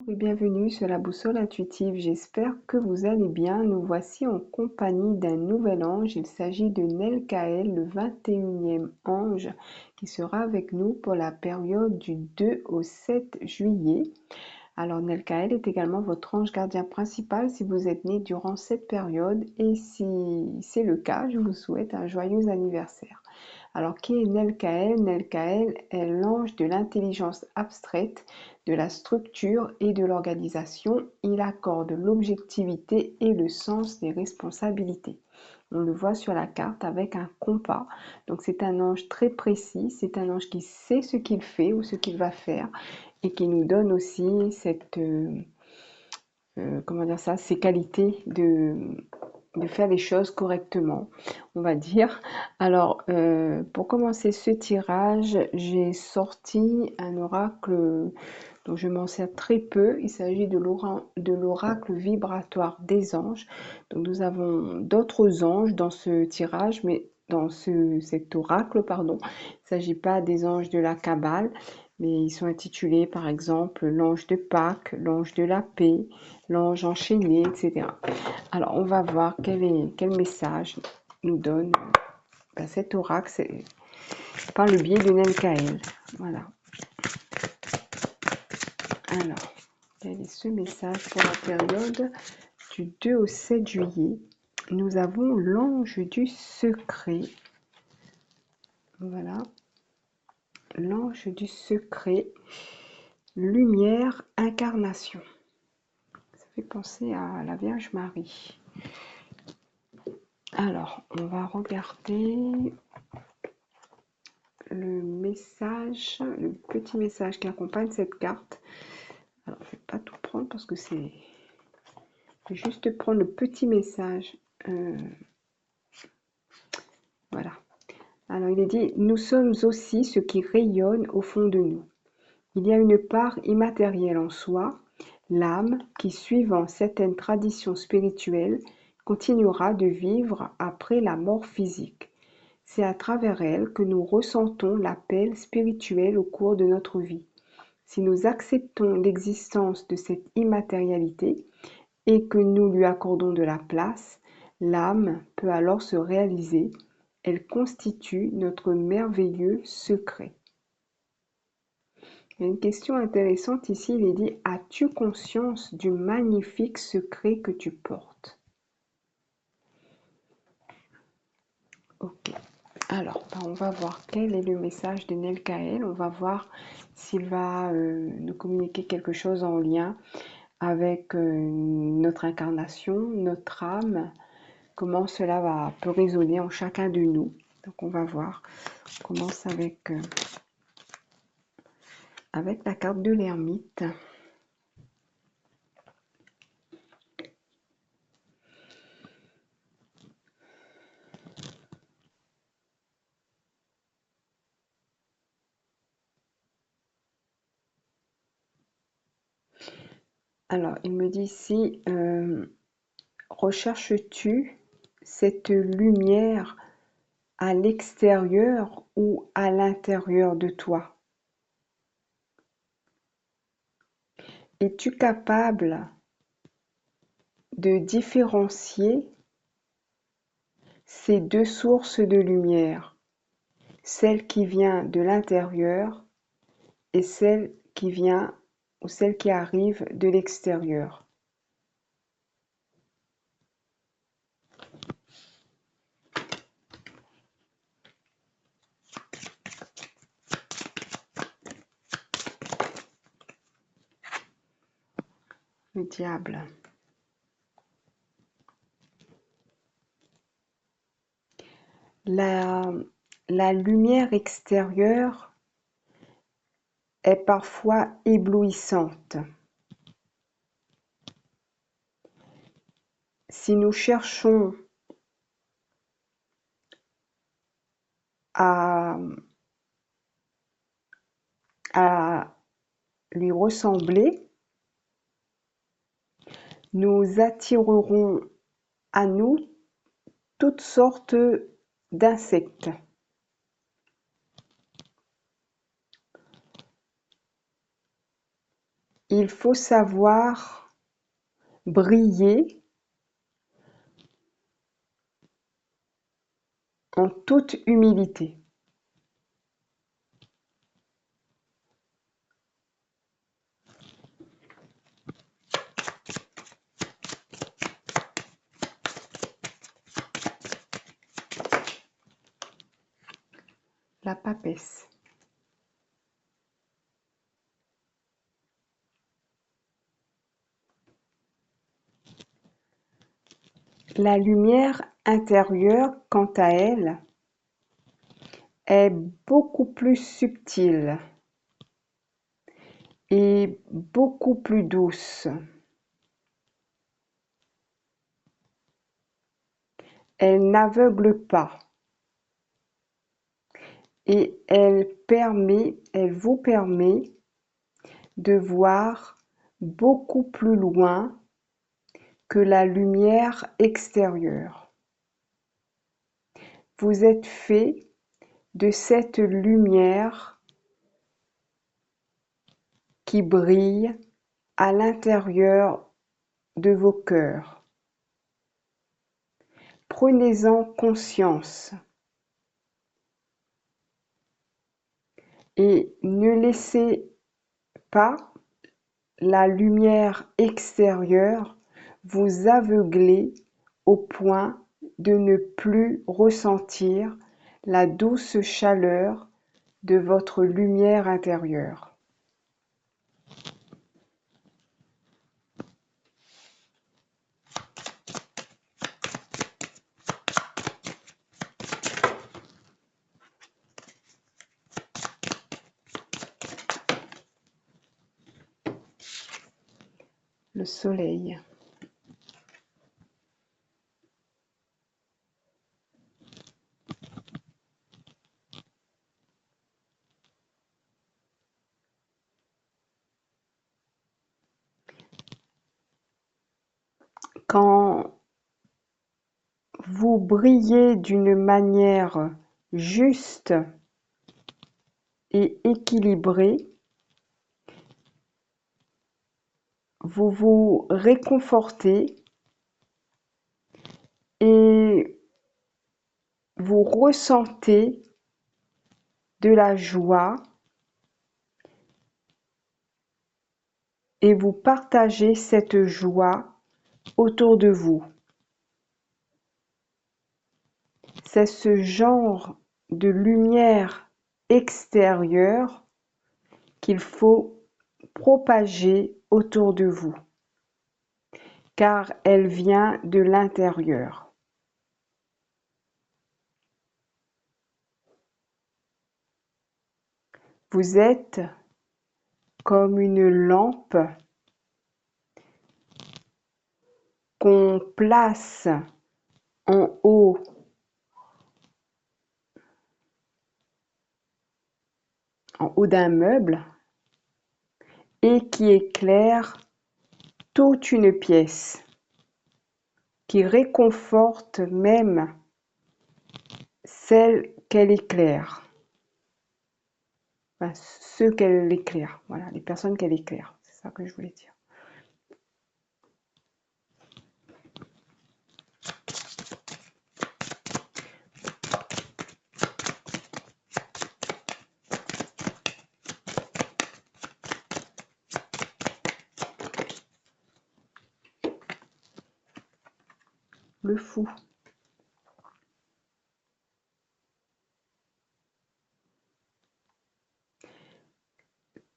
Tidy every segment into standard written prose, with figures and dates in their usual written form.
Et bienvenue sur la boussole intuitive, j'espère que vous allez bien. Nous voici en compagnie d'un nouvel ange, il s'agit de Nelkaël, le 21e ange qui sera avec nous pour la période du 2 au 7 juillet. Alors Nelkaël est également votre ange gardien principal si vous êtes né durant cette période et si c'est le cas, je vous souhaite un joyeux anniversaire. Alors, qui est Nelkaël? Nelkaël est l'ange de l'intelligence abstraite, de la structure et de l'organisation. Il accorde l'objectivité et le sens des responsabilités. On le voit sur la carte avec un compas. Donc, c'est un ange très précis. C'est un ange qui sait ce qu'il fait ou ce qu'il va faire et qui nous donne aussi cette, comment dire ça, ces qualités de faire les choses correctement, on va dire. Alors, pour commencer ce tirage, j'ai sorti un oracle dont je m'en sers très peu. Il s'agit de l'oracle vibratoire des anges. Donc, nous avons d'autres anges dans ce tirage, mais dans cet oracle, pardon. Il ne s'agit pas des anges de la Kabbale, mais ils sont intitulés par exemple l'ange de Pâques, l'ange de la paix, l'ange enchaîné, etc. Alors, on va voir quel message nous donne cet oracle par le biais de Nelkaël. Voilà. Alors, quel est ce message pour la période du 2 au 7 juillet? Nous avons l'ange du secret. Voilà. L'ange du secret. Lumière, incarnation. Ça fait penser à la Vierge Marie. Alors, on va regarder le message, le petit message qui accompagne cette carte. Alors, je ne vais pas tout prendre parce que c'est... Je vais juste prendre le petit message. Voilà. Alors, il est dit, nous sommes aussi ce qui rayonne au fond de nous. Il y a une part immatérielle en soi, l'âme, qui, suivant certaines traditions spirituelles, continuera de vivre après la mort physique. C'est à travers elle que nous ressentons l'appel spirituel au cours de notre vie. Si nous acceptons l'existence de cette immatérialité et que nous lui accordons de la place, l'âme peut alors se réaliser. Elle constitue notre merveilleux secret. Il y a une question intéressante ici, il est dit « As-tu conscience du magnifique secret que tu portes ?» Ok. Alors, on va voir quel est le message de Nelkaël. On va voir s'il va nous communiquer quelque chose en lien avec notre incarnation, notre âme, comment cela peut résonner en chacun de nous. Donc, on va voir. On commence avec la carte de l'ermite. Alors, il me dit ici, recherches-tu cette lumière à l'extérieur ou à l'intérieur de toi? Es-tu capable de différencier ces deux sources de lumière, celle qui vient de l'intérieur et celle qui vient ou celle qui arrive de l'extérieur? Le diable. La lumière extérieure est parfois éblouissante. Si nous cherchons à lui ressembler, nous attirerons à nous toutes sortes d'insectes. Il faut savoir briller en toute humilité. La papesse. La lumière intérieure, quant à elle, est beaucoup plus subtile et beaucoup plus douce. Elle n'aveugle pas et elle vous permet de voir beaucoup plus loin que la lumière extérieure. Vous êtes fait de cette lumière qui brille à l'intérieur de vos cœurs. Prenez-en conscience et ne laissez pas la lumière extérieure vous aveugler au point de ne plus ressentir la douce chaleur de votre lumière intérieure. Le soleil. Quand vous brillez d'une manière juste et équilibrée, vous vous réconfortez et vous ressentez de la joie et vous partagez cette joie autour de vous. C'est ce genre de lumière extérieure qu'il faut propager autour de vous, car elle vient de l'intérieur. Vous êtes comme une lampe qu'on place en haut d'un meuble et qui éclaire toute une pièce, qui réconforte même celle qu'elle éclaire, enfin, ceux qu'elle éclaire, voilà, les personnes qu'elle éclaire, c'est ça que je voulais dire. Le fou.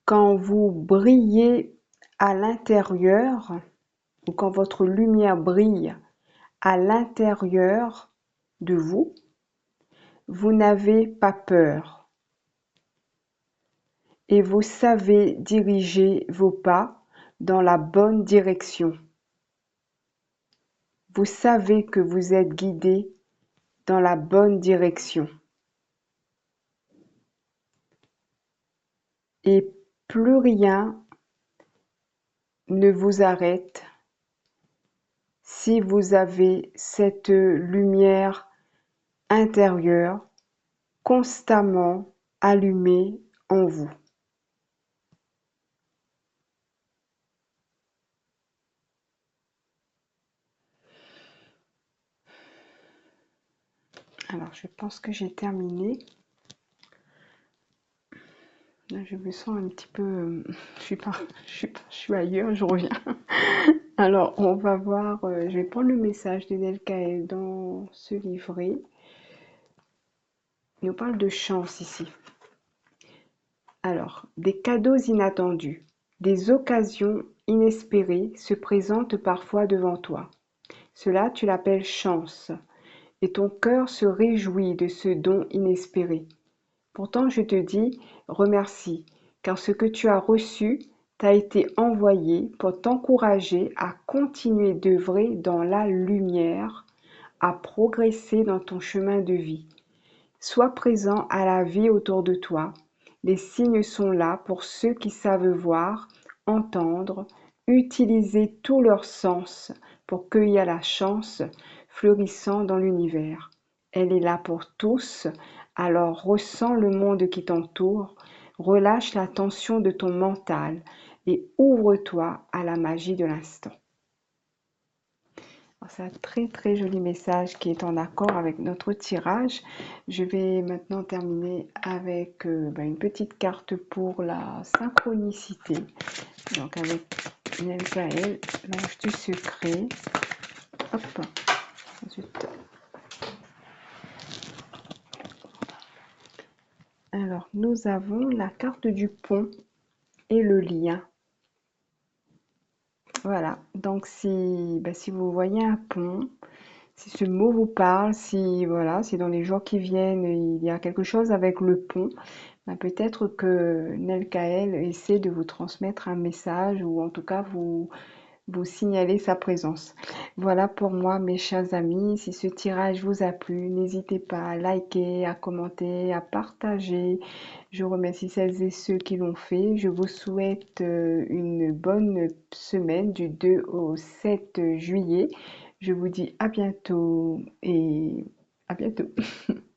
Quand vous brillez à l'intérieur, ou quand votre lumière brille à l'intérieur de vous, vous n'avez pas peur et vous savez diriger vos pas dans la bonne direction. Vous savez que vous êtes guidé dans la bonne direction. Et plus rien ne vous arrête si vous avez cette lumière intérieure constamment allumée en vous. Alors, je pense que j'ai terminé. Là, je me sens un petit peu... je suis ailleurs, je reviens. Alors, on va voir... je vais prendre le message de Nelkaël dans ce livret. Il nous parle de chance ici. Alors, des cadeaux inattendus, des occasions inespérées se présentent parfois devant toi. Cela, tu l'appelles chance, et ton cœur se réjouit de ce don inespéré. Pourtant, je te dis, remercie, car ce que tu as reçu t'a été envoyé pour t'encourager à continuer d'œuvrer dans la lumière, à progresser dans ton chemin de vie. Sois présent à la vie autour de toi. Les signes sont là pour ceux qui savent voir, entendre, utiliser tous leurs sens pour cueillir la chance fleurissant dans l'univers. Elle est là pour tous, alors ressens le monde qui t'entoure, relâche la tension de ton mental et ouvre-toi à la magie de l'instant. C'est un très joli message qui est en accord avec notre tirage. Je vais maintenant terminer avec une petite carte pour la synchronicité. Donc avec Nelkaël, l'ange du secret. Hop. Ensuite. Alors nous avons la carte du pont et le lien. Voilà, donc si vous voyez un pont, si ce mot vous parle, si voilà, si dans les jours qui viennent il y a quelque chose avec le pont, peut-être que Nelkaël essaie de vous transmettre un message ou en tout cas vous signaler sa présence. Voilà pour moi mes chers amis, si ce tirage vous a plu, n'hésitez pas à liker, à commenter, à partager. Je remercie celles et ceux qui l'ont fait. Je vous souhaite une bonne semaine du 2 au 7 juillet. Je vous dis à bientôt et à bientôt.